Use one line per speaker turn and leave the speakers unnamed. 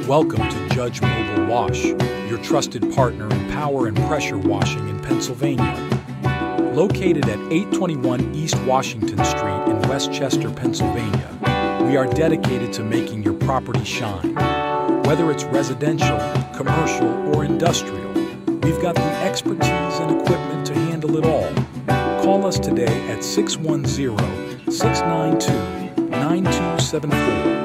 Welcome to Judge Mobile Wash, your trusted partner in power and pressure washing in Pennsylvania. Located at 821 East Washington Street in Westchester, Pennsylvania, we are dedicated to making your property shine. Whether it's residential, commercial, or industrial, we've got the expertise and equipment to handle it all. Call us today at 610-692-9274